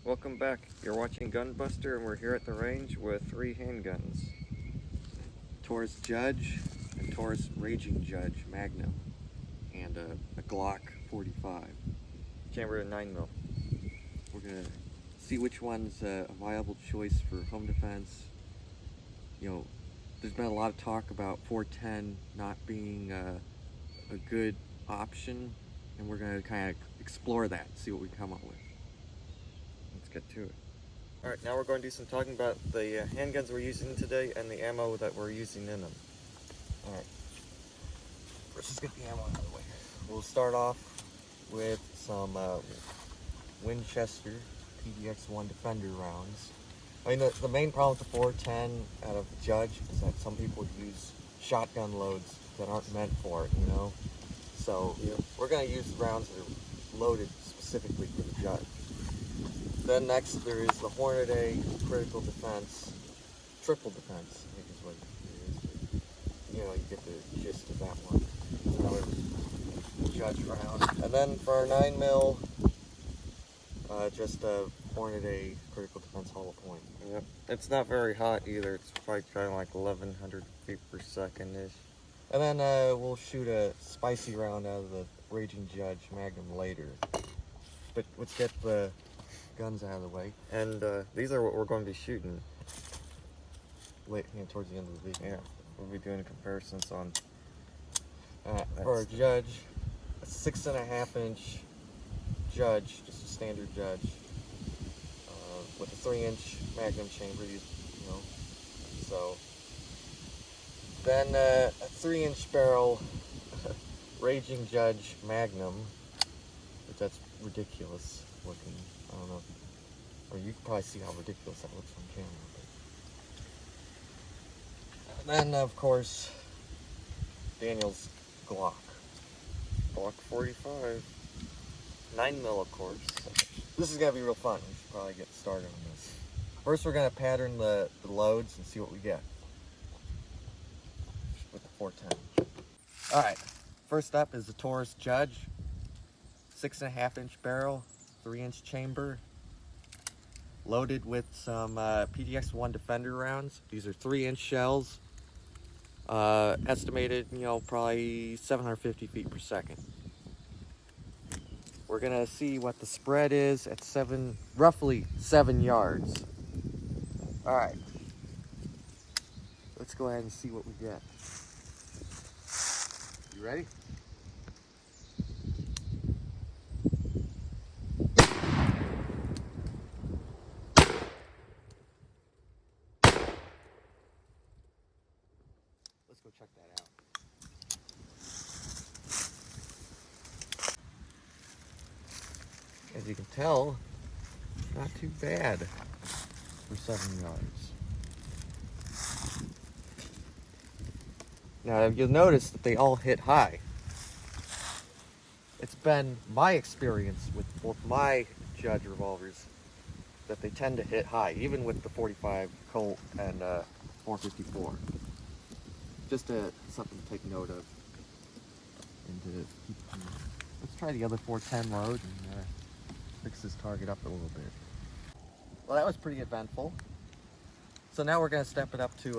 Welcome back. You're watching Gunbuster, and we're here at the range with 3 handguns. Taurus Judge, and Taurus Raging Judge Magnum, and a Glock 45. Chamber at 9mm. We're gonna see which one's a viable choice for home defense. You know, there's been a lot of talk about 410 not being a good option, and we're gonna kind of explore that, see what we come up with. Let's get to it. Alright, now we're going to do some talking about the handguns we're using today and the ammo that we're using in them. Alright, let's just get the ammo out of the way. We'll start off with some Winchester PDX-1 Defender rounds. I mean, the main problem with the 410 out of the Judge is that some people use shotgun loads that aren't meant for it, you know? So, we're going to use rounds that are loaded specifically for the Judge. Then next there is the Hornady Critical Defense, Triple Defense, I think is what it is. You know, you get the gist of that one. It's another Judge round. And then for our 9mm, just a Hornady Critical Defense Hollow Point. Yep. It's not very hot either. It's probably kind of like 1100 feet per second-ish. And then we'll shoot a spicy round out of the Raging Judge Magnum later. But let's get the guns out of the way. And these are what we're going to be shooting towards the end of the video. Yeah, we'll be doing comparisons on for our Judge, a 6.5-inch Judge, just a standard Judge, with a 3-inch Magnum chamber, you know. So then a 3-inch barrel Raging Judge Magnum, but that's ridiculous looking. I don't know, or you can probably see how ridiculous that looks on camera. But. And then, of course, Daniel's Glock 45, 9mm, of course. This is gonna be real fun. We should probably get started on this. First, we're gonna pattern the loads and see what we get with the 410. All right. First up is the Taurus Judge, 6.5-inch barrel, 3-inch chamber, loaded with some PDX-1 Defender rounds. These are 3-inch shells, estimated, you know, probably 750 feet per second. We're gonna see what the spread is at roughly 7 yards. All right, let's go ahead and see what we get. You ready? Let's go check that out. As you can tell, not too bad for 7 yards. Now you'll notice that they all hit high. It's been my experience with both my Judge revolvers that they tend to hit high, even with the 45 Colt and 454. Just something to take note of. And let's try the other 410 load and fix this target up a little bit. Well, that was pretty eventful. So now we're going to step it up to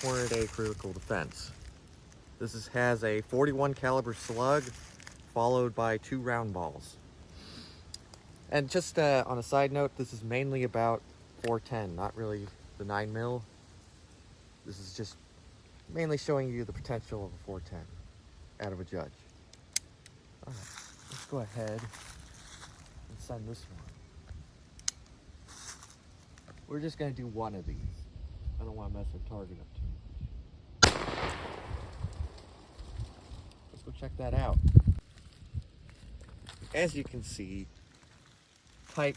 Hornady Critical Defense. This has a 41 caliber slug followed by 2 round balls. And just on a side note, this is mainly about 410, not really the 9mm. This is just mainly showing you the potential of a 410 out of a Judge. All right, let's go ahead and send this one. We're just gonna do one of these. I don't want to mess our target up too much. Let's go check that out. As you can see, type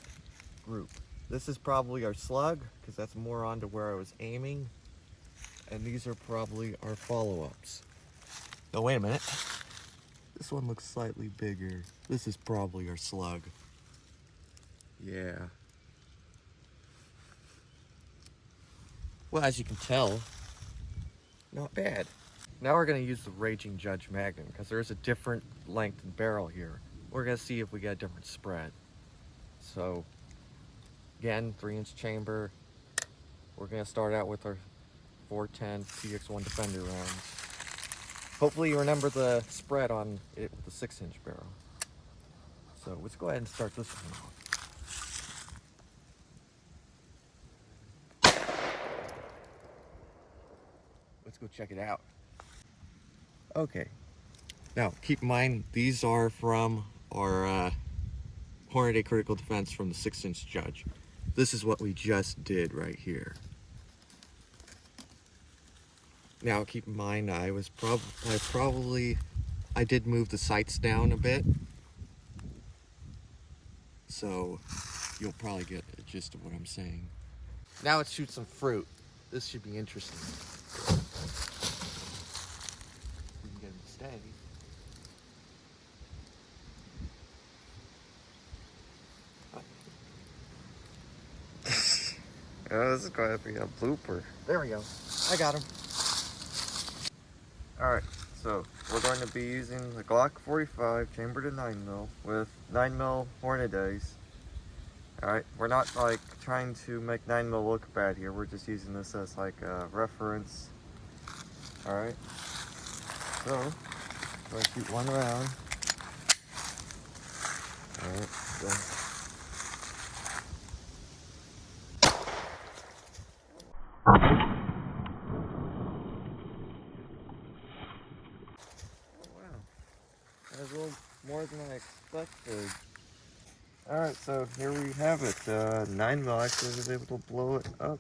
group. This is probably our slug, because that's more onto where I was aiming. And these are probably our follow-ups. No, wait a minute. This one looks slightly bigger. This is probably our slug. Yeah. Well, as you can tell, not bad. Now we're going to use the Raging Judge Magnum because there's a different length and barrel here. We're going to see if we get a different spread. So, again, 3-inch chamber. We're going to start out with our 410 PX1 Defender rounds. Hopefully you remember the spread on it with the 6-inch barrel. So let's go ahead and start this one off. Let's go check it out. Okay. Now, keep in mind, these are from our Hornady Critical Defense from the 6-inch Judge. This is what we just did right here. Now, keep in mind, I did move the sights down a bit. So, you'll probably get the gist of what I'm saying. Now let's shoot some fruit. This should be interesting. We can get him to stay. Oh, this is going to be a blooper. There we go. I got him. Alright, so we're going to be using the Glock 45 chambered in 9mm with 9mm Hornadays. Alright, we're not like trying to make 9mm look bad here. We're just using this as like a reference. Alright, so I'm going to shoot one round. Alright, so. That was a little more than I expected. Alright, so here we have it. 9mm actually was able to blow it up.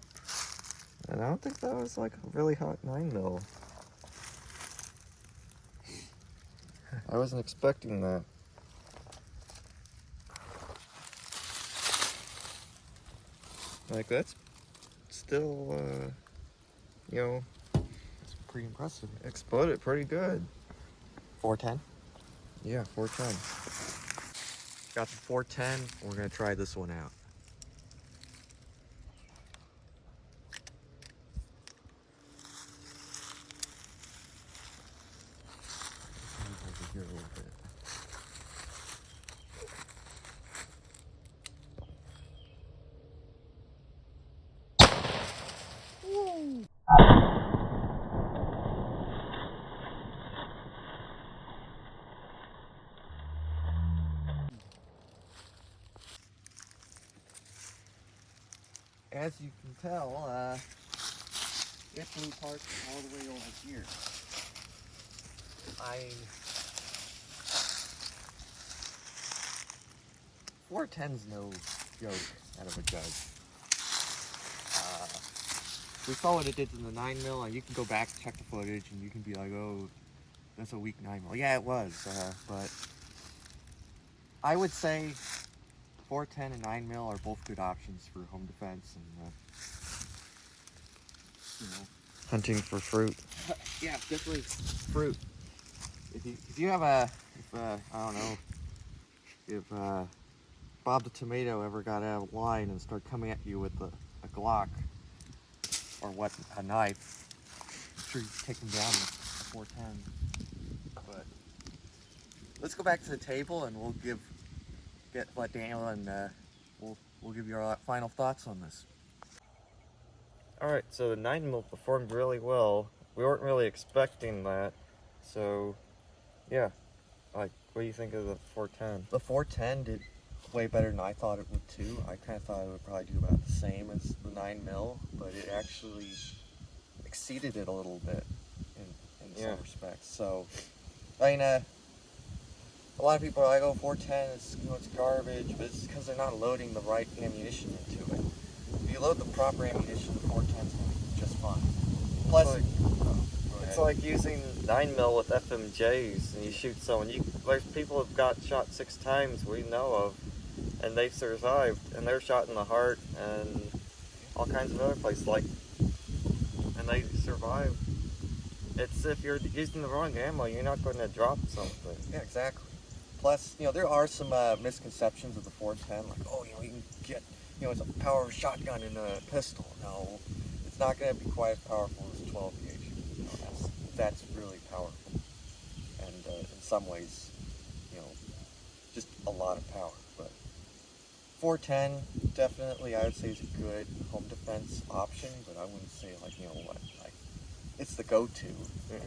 And I don't think that was like a really hot 9mm. I wasn't expecting that. Like, that's still, you know, it's pretty impressive. Exploded pretty good. 410? Yeah, 410. Got the 410. We're gonna try this one out. Over here a little bit. Woo. As you can tell, it blew parts all the way over here. 410's no joke out of a judge. We saw what it did in the 9mm, and you can go back and check the footage, and you can be like, oh, that's a weak 9mm. Yeah, it was, but I would say 410 and 9mm are both good options for home defense and, you know, hunting for fruit. Yeah, definitely fruit. If you have I don't know, if Bob the Tomato ever got out of line and started coming at you with a Glock or what, a knife, I'm sure you'd take him down with a 410. But let's go back to the table and we'll let Daniel and we'll give you our final thoughts on this. Alright, so the 9mm performed really well. We weren't really expecting that. So, yeah. Like, what do you think of the 410? The 410 did way better than I thought it would too. I kind of thought it would probably do about the same as the 9mm, but it actually exceeded it a little bit in some respects. So, I mean, a lot of people are like, oh, 410 is, it's garbage, but it's because they're not loading the right ammunition into it. If you load the proper ammunition, the 410 is going to be just fine. Plus, it's like using 9mm with FMJs, and you shoot someone. There's people who've got shot 6 times we know of, and they've survived, and they're shot in the heart and all kinds of other places, and they survive. It's if you're using the wrong ammo, you're not going to drop something. Yeah, exactly. Plus, there are some misconceptions of the 410, like, oh, you can get, it's a power of a shotgun in a pistol. No, it's not going to be quite as powerful as 12 gauge. that's really powerful, and in some ways, just a lot of power. But 410 definitely, I would say, is a good home defense option, but I wouldn't say like it's the go-to.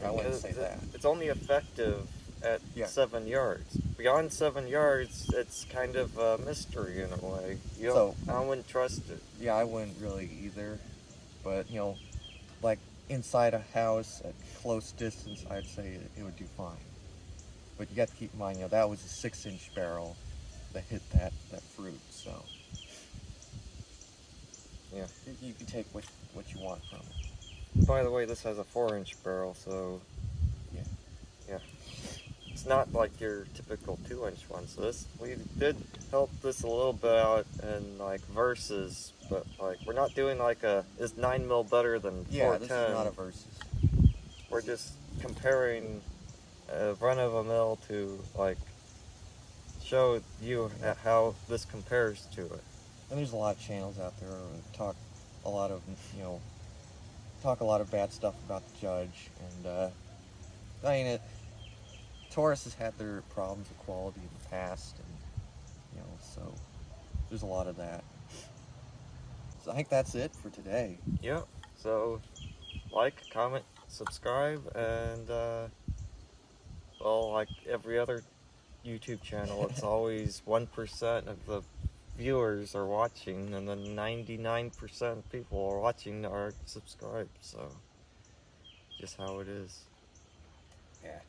I wouldn't say that. It's only effective at 7 yards. Beyond 7 yards, it's kind of a mystery in a way. I wouldn't trust it. Yeah, I wouldn't really either. But like inside a house at close distance, I'd say it would do fine. But you got to keep in mind, that was a 6-inch barrel that hit that fruit. So yeah, you can take what you want from it. By the way, this has a 4-inch barrel, so yeah. It's not like your typical 2-inch one. So we did help this a little bit out in like versus, but like we're not doing like is 9mm better than 410? Yeah, this is not a versus. We're just comparing run of a mill to like show you how this compares to it. And there's a lot of channels out there that talk a lot of bad stuff about the Judge, and Taurus has had their problems with quality in the past, and so there's a lot of that. So I think that's it for today. Yeah. So like, comment, subscribe, and well, like every other YouTube channel, it's always 1% of the viewers are watching, and then 99% of people are watching are subscribed. So just how it is. Yeah.